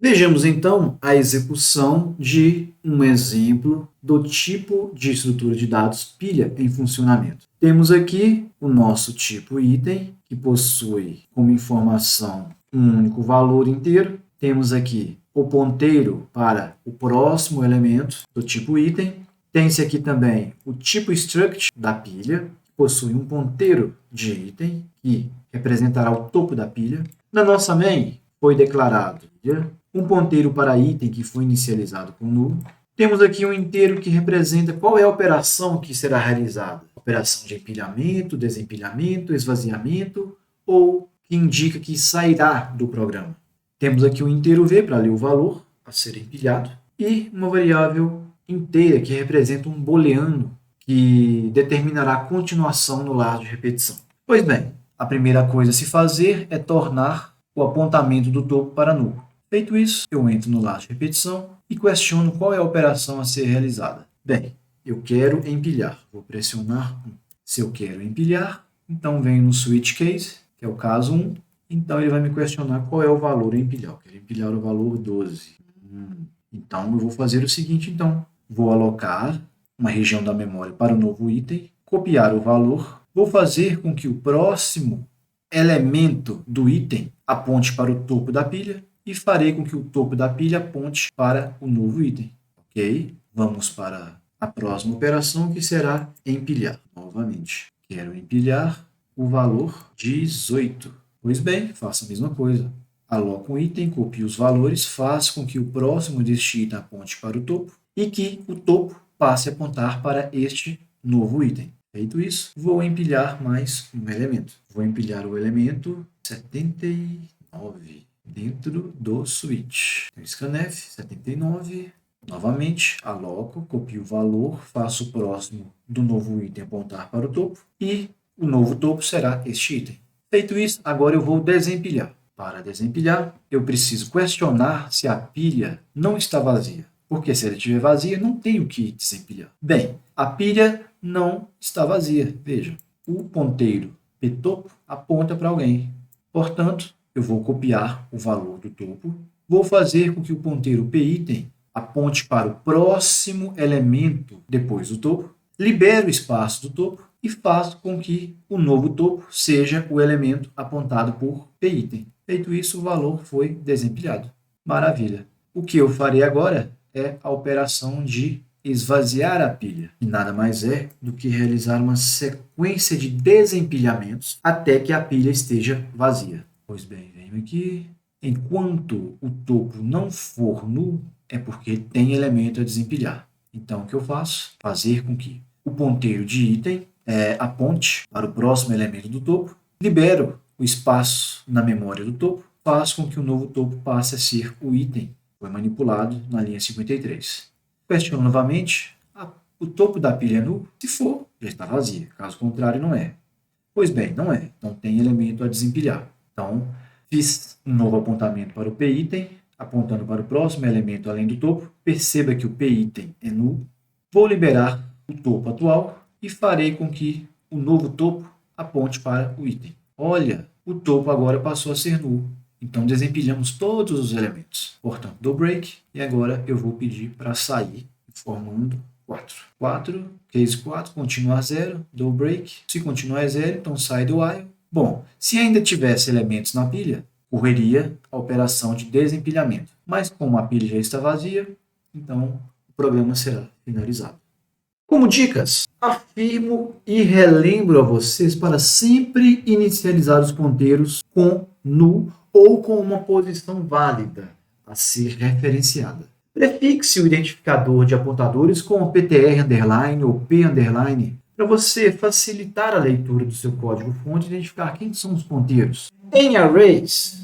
Vejamos então a execução de um exemplo do tipo de estrutura de dados pilha em funcionamento. Temos aqui o nosso tipo item, que possui como informação um único valor inteiro. Temos aqui o ponteiro para o próximo elemento do tipo item. Tem-se aqui também o tipo struct da pilha, que possui um ponteiro de item, que representará o topo da pilha. Na nossa main foi declarado um ponteiro para item que foi inicializado com nulo. Temos aqui um inteiro que representa qual é a operação que será realizada. Operação de empilhamento, desempilhamento, esvaziamento ou que indica que sairá do programa. Temos aqui um inteiro v para ler o valor a ser empilhado e uma variável inteira que representa um booleano que determinará a continuação no lado de repetição. Pois bem, a primeira coisa a se fazer é tornar o apontamento do topo para nulo. Feito isso, eu entro no laço de repetição e questiono qual é a operação a ser realizada. Bem, eu quero empilhar. Vou pressionar 1. Se eu quero empilhar, então venho no switch case, que é o caso 1. Então ele vai me questionar qual é o valor a empilhar. Eu quero empilhar o valor 12. Então eu vou fazer o seguinte, então. Vou alocar uma região da memória para o novo item, copiar o valor, vou fazer com que o próximo elemento do item aponte para o topo da pilha e farei com que o topo da pilha aponte para o novo item. Ok? Vamos para a próxima operação, que será empilhar. Novamente, quero empilhar o valor 18. Pois bem, faço a mesma coisa. Aloco um item, copio os valores, faço com que o próximo deste item aponte para o topo e que o topo passe a apontar para este novo item. Feito isso, vou empilhar mais um elemento. Vou empilhar o elemento 79 dentro do switch. Scanf 79. Novamente, aloco, copio o valor, faço o próximo do novo item apontar para o topo e o novo topo será este item. Feito isso, agora eu vou desempilhar. Para desempilhar, eu preciso questionar se a pilha não está vazia. Porque se ela estiver vazia, não tenho que desempilhar. Bem, a pilha não está vazia. Veja, o ponteiro ptopo aponta para alguém. Portanto, eu vou copiar o valor do topo, vou fazer com que o ponteiro pitem aponte para o próximo elemento depois do topo, libero o espaço do topo e faço com que o novo topo seja o elemento apontado por pitem. Feito isso, o valor foi desempilhado. Maravilha. O que eu farei agora é a operação de esvaziar a pilha, que nada mais é do que realizar uma sequência de desempilhamentos até que a pilha esteja vazia. Pois bem, venho aqui. Enquanto o topo não for nulo, é porque tem elemento a desempilhar. Então, o que eu faço? Fazer com que o ponteiro de item aponte para o próximo elemento do topo, libero o espaço na memória do topo, faço com que o novo topo passe a ser o item foi manipulado na linha 53. Questiono novamente, o topo da pilha é nulo? Se for, já está vazia, caso contrário não é. Pois bem, não é, não tem elemento a desempilhar. Então, fiz um novo apontamento para o p-item, apontando para o próximo elemento além do topo, perceba que o p-item é nulo, vou liberar o topo atual e farei com que o novo topo aponte para o item. Olha, o topo agora passou a ser nulo. Então, desempilhamos todos os elementos. Portanto, dou break e agora eu vou pedir para sair, formando 4. 4, case 4, continua a 0, dou break. Se continuar a 0, então sai do while. Bom, se ainda tivesse elementos na pilha, correria a operação de desempilhamento. Mas como a pilha já está vazia, então o problema será finalizado. Como dicas, afirmo e relembro a vocês para sempre inicializar os ponteiros com null ou com uma posição válida a ser referenciada. Prefixe o identificador de apontadores com o PTR underline ou P underline para você facilitar a leitura do seu código-fonte e identificar quem são os ponteiros. Em arrays,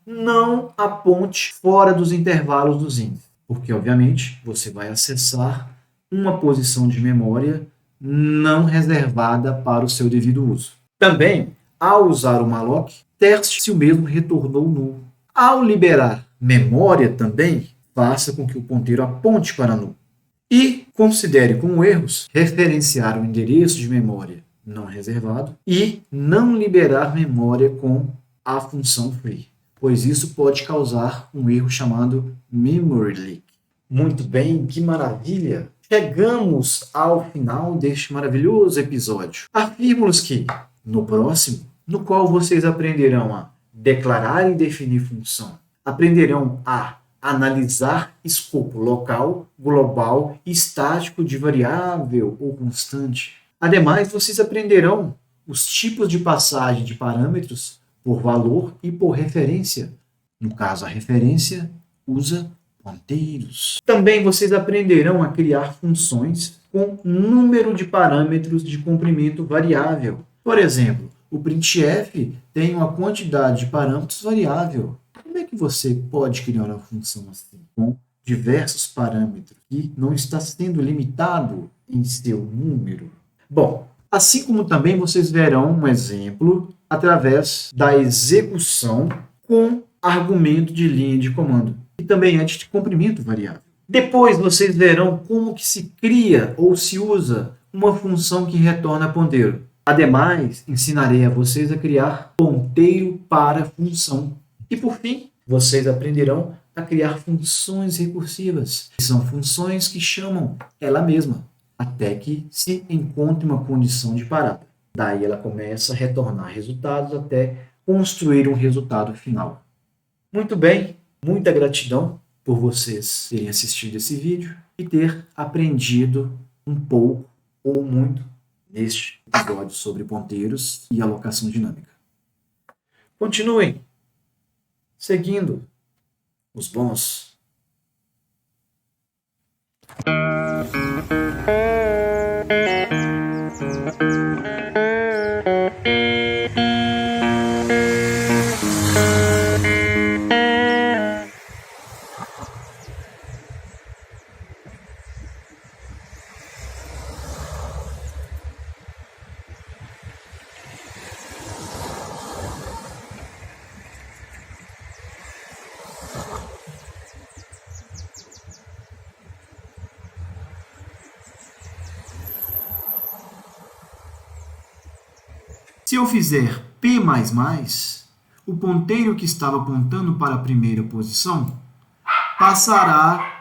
não aponte fora dos intervalos dos índices, porque, obviamente, você vai acessar uma posição de memória não reservada para o seu devido uso. Também, ao usar o malloc, teste se o mesmo retornou null. Ao liberar memória também, faça com que o ponteiro aponte para null. E considere como erros referenciar o endereço de memória não reservado e não liberar memória com a função free, pois isso pode causar um erro chamado memory leak. Muito bem, que maravilha! Chegamos ao final deste maravilhoso episódio. Afirmo-lhes que, no próximo, no qual vocês aprenderão a declarar e definir função, aprenderão a analisar escopo local, global e estático de variável ou constante. Ademais, vocês aprenderão os tipos de passagem de parâmetros por valor e por referência. No caso, a referência usa ponteiros. Também vocês aprenderão a criar funções com número de parâmetros de comprimento variável. Por exemplo, o printf tem uma quantidade de parâmetros variável. Como é que você pode criar uma função assim, com diversos parâmetros, e não está sendo limitado em seu número? Bom, assim como também vocês verão um exemplo através da execução com argumento de linha de comando, que também é de comprimento variável. Depois vocês verão como que se cria ou se usa uma função que retorna ponteiro. Ademais, ensinarei a vocês a criar ponteiro para função. E por fim, vocês aprenderão a criar funções recursivas, que são funções que chamam ela mesma, até que se encontre uma condição de parada. Daí ela começa a retornar resultados até construir um resultado final. Muito bem, muita gratidão por vocês terem assistido esse vídeo e ter aprendido um pouco ou muito neste episódio sobre ponteiros e alocação dinâmica. Continuem seguindo os bons. Se eu fizer P++, o ponteiro que estava apontando para a primeira posição passará